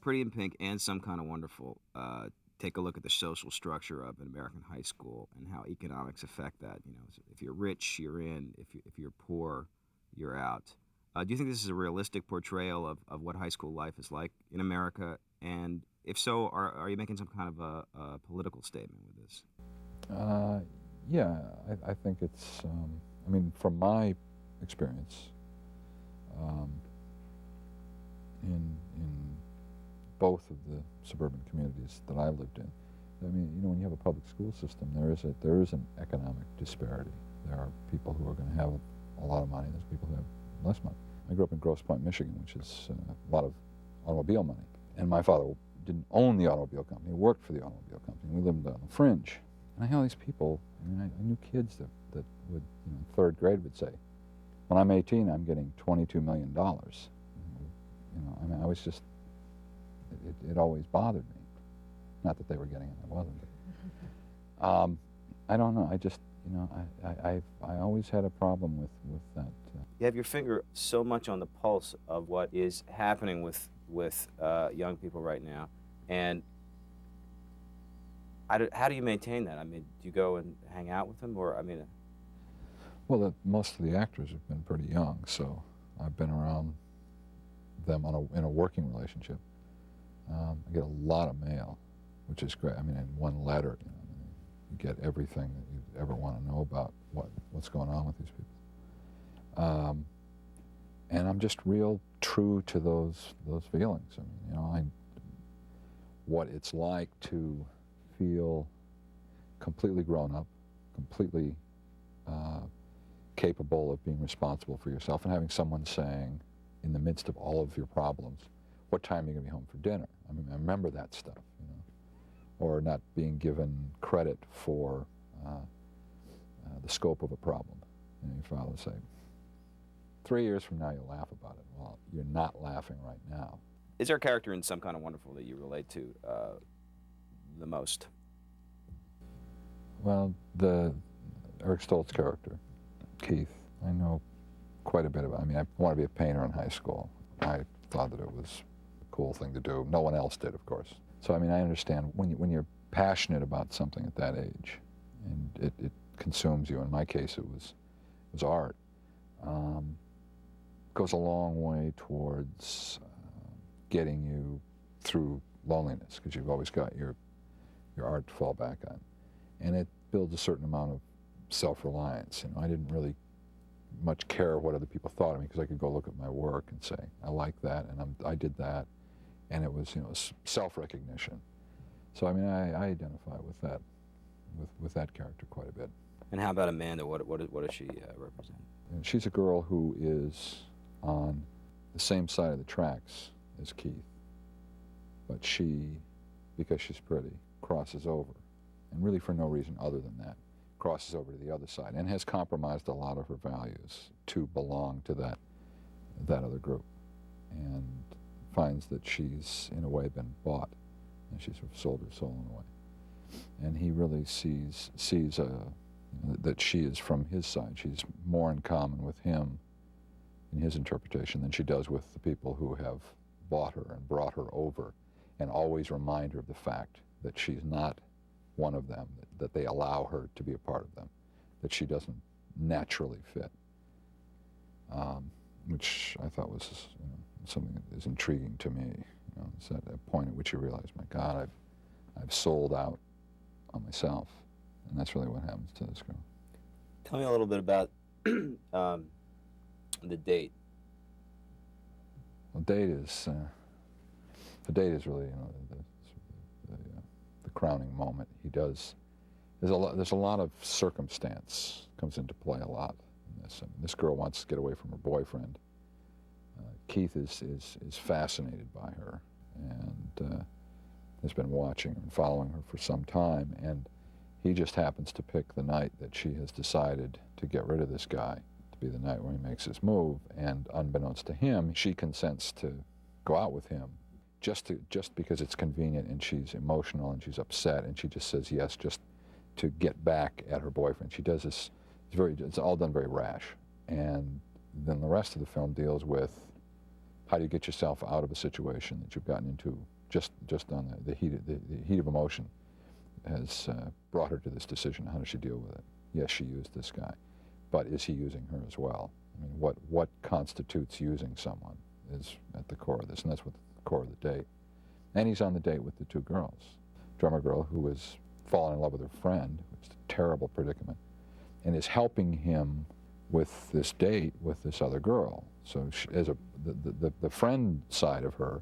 Pretty in Pink and Some Kind of Wonderful take a look at the social structure of an American high school and how economics affect that. You know, so if you're rich, you're in. If you're poor, you're out. Do you think this is a realistic portrayal of what high school life is like in America? And if so, are you making some kind of a political statement with this? Uh, yeah, I think it's, I mean, from my experience, um, in both of the suburban communities that I lived in, I mean, you know, when you have a public school system, there is an economic disparity. There are people who are going to have a lot of money. There's people who have less money. I grew up in Grosse Pointe, Michigan, which is a lot of automobile money. And my father didn't own the automobile company. He worked for the automobile company. We lived on the fringe. And I had all these people, I mean, I knew kids that would, you know, in third grade would say, when I'm 18, I'm getting $22 million. You know, I mean, I was just, it always bothered me. Not that they were getting it, I wasn't. I don't know, I just, you know, I always had a problem with that. You have your finger so much on the pulse of what is happening with young people right now, and how do you maintain that? I mean, do you go and hang out with them, or I mean? Well, most of the actors have been pretty young, so I've been around them in a working relationship. I get a lot of mail, which is great. I mean, in one letter, you know, you get everything that you ever want to know about what's going on with these people. And I'm just real true to those feelings. I mean, you know, what it's like to feel completely grown up, completely capable of being responsible for yourself, and having someone saying, in the midst of all of your problems, what time are you going to be home for dinner? I mean, I remember that stuff, you know, or not being given credit for the scope of a problem. And your father would say, 3 years from now you'll laugh about it. Well, you're not laughing right now. Is there a character in Some Kind of Wonderful that you relate to the most? Well, Eric Stoltz character, Keith, I know quite a bit about. I mean, I wanted to be a painter in high school. I thought that it was a cool thing to do. No one else did, of course. So, I mean, I understand when you're passionate about something at that age, and it consumes you. In my case, it was art. Goes a long way towards getting you through loneliness, because you've always got your art to fall back on, and it builds a certain amount of self-reliance. You know, I didn't really much care what other people thought of me, because I could go look at my work and say, I like that, and I did that, and it was, you know, self-recognition. So I mean, I identify with that, with that character quite a bit. And how about Amanda? What does she represent? And she's a girl who is on the same side of the tracks as Keith, but she, because she's pretty, crosses over, and really for no reason other than that, crosses over to the other side, and has compromised a lot of her values to belong to that other group, and finds that she's in a way been bought, and she's sort of sold her soul in a way. And he really sees that she is from his side. She's more in common with him in his interpretation than she does with the people who have bought her and brought her over, and always remind her of the fact that she's not one of them, that they allow her to be a part of them, that she doesn't naturally fit, which I thought was, you know, something that is intriguing to me. You know, it's at a point at which you realize, my God, I've sold out on myself, and that's really what happens to this girl. Tell me a little bit about the date. The date is really, you know, the crowning moment. There's a lot of circumstance comes into play a lot in this. I mean, this girl wants to get away from her boyfriend. Keith is fascinated by her, and has been watching her and following her for some time, and he just happens to pick the night that she has decided to get rid of this guy, to be the night when he makes his move, and unbeknownst to him, she consents to go out with him just because it's convenient, and she's emotional and she's upset, and she just says yes just to get back at her boyfriend. She does this, it's all done very rash. And then the rest of the film deals with how do you get yourself out of a situation that you've gotten into just on the heat of emotion has brought her to this decision. How does she deal with it? Yes, she used this guy, but is he using her as well? I mean, what constitutes using someone is at the core of this, and that's what the core of the date. And he's on the date with the two girls. Drummer girl who was fallen in love with her friend, which is a terrible predicament, and is helping him with this date with this other girl. So she, the friend side of her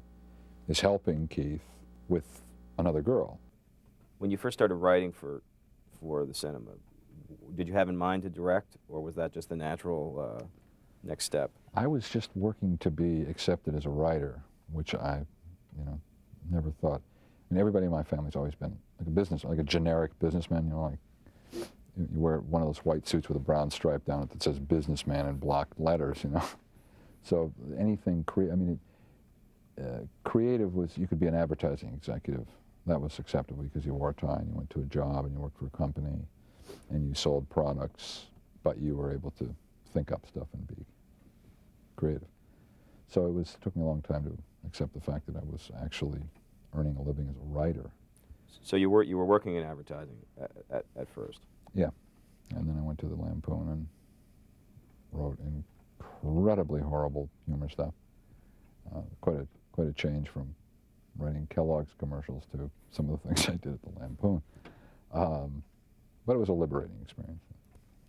is helping Keith with another girl. When you first started writing for the cinema, did you have in mind to direct, or was that just the natural next step? I was just working to be accepted as a writer, which I, never thought. I mean, everybody in my family's always been like a generic businessman. Like you wear one of those white suits with a brown stripe down it that says businessman in block letters. So anything creative was, you could be an advertising executive. That was acceptable because you wore a tie and you went to a job and you worked for a company and you sold products, but you were able to think up stuff and be creative. So it took me a long time to accept the fact that I was actually earning a living as a writer. So you were working in advertising at first? Yeah, and then I went to the Lampoon and wrote incredibly horrible humor stuff. Quite a change from writing Kellogg's commercials to some of the things I did at the Lampoon. But it was a liberating experience.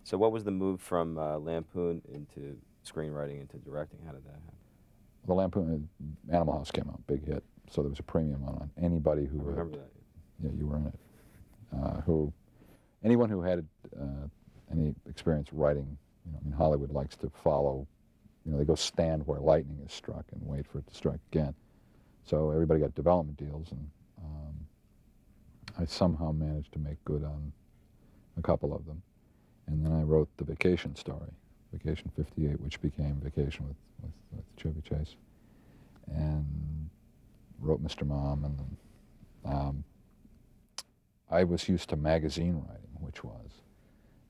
So what was the move from Lampoon into screenwriting into directing? How did that happen? The Lampoon, Animal House came out, big hit, so there was a premium on anybody who I remember that. Yeah, you were in it. Anyone who had any experience writing, Hollywood likes to follow, they go stand where lightning is struck and wait for it to strike again. So everybody got development deals, and I somehow managed to make good on a couple of them. And then I wrote the Vacation story, Vacation 58, which became Vacation with Chevy Chase, and wrote Mr. Mom, and then I was used to magazine writing, which was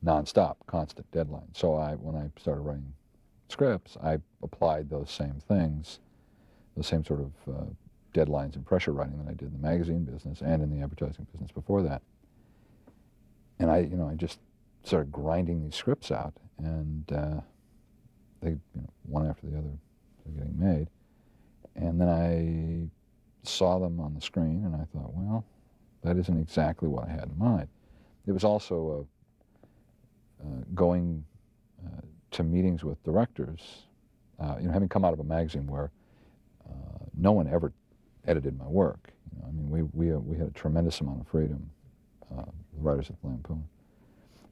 nonstop, constant deadline. So when I started writing scripts, I applied those same things, the same sort of deadlines and pressure writing that I did in the magazine business and in the advertising business before that. And I just started grinding these scripts out, and they, one after the other, were getting made. And then I saw them on the screen, and I thought, well, that isn't exactly what I had in mind. It was also going to meetings with directors, having come out of a magazine where no one ever edited my work. We had a tremendous amount of freedom, the writers at the Lampoon,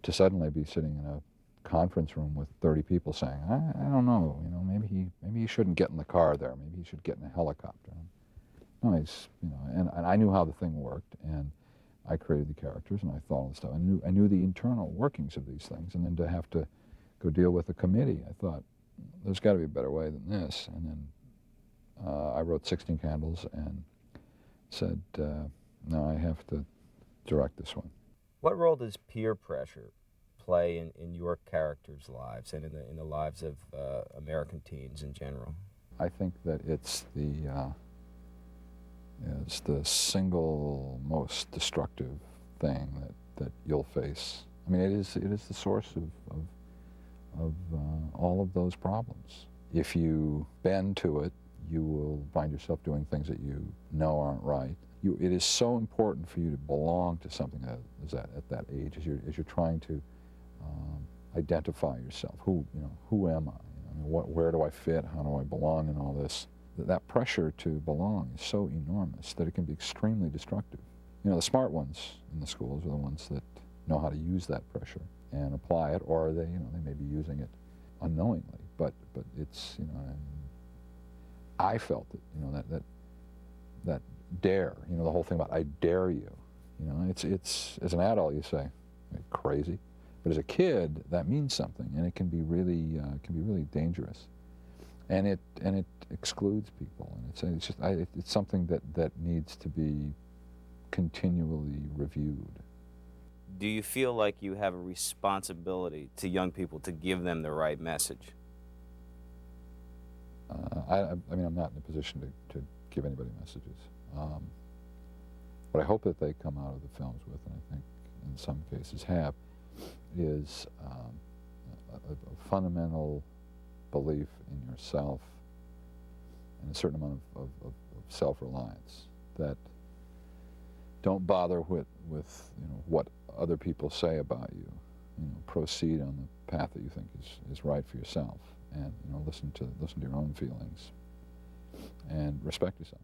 to suddenly be sitting in a conference room with 30 people saying, I don't know, maybe he shouldn't get in the car there, maybe he should get in a helicopter. No, and I knew how the thing worked, and I created the characters, and I thought all this stuff. I knew the internal workings of these things, and then to have to go deal with a committee, I thought, there's got to be a better way than this. And then I wrote 16 Candles and said, no, I have to direct this one. What role does peer pressure play in your characters' lives and in the lives of American teens in general? I think that it's the single most destructive thing that you'll face. I mean, it is the source of all of those problems. If you bend to it, you will find yourself doing things that you know aren't right. It is so important for you to belong to something that is at that age, as you're trying to identify yourself. Who am I? Where do I fit? How do I belong in all this? That pressure to belong is so enormous that it can be extremely destructive. The smart ones in the schools are the ones that know how to use that pressure and apply it, or they may be using it unknowingly. But it's I felt it. That dare. The whole thing about I dare you. It's as an adult you say, "You're crazy," but as a kid that means something, and it can be really dangerous. And it excludes people, and it's something that needs to be continually reviewed. Do you feel like you have a responsibility to young people to give them the right message? I'm not in a position to give anybody messages. What I hope that they come out of the films with, and I think in some cases have, is a fundamental belief in yourself and a certain amount of self-reliance, that don't bother with what other people say about you. Proceed on the path that you think is right for yourself, and listen to your own feelings and respect yourself.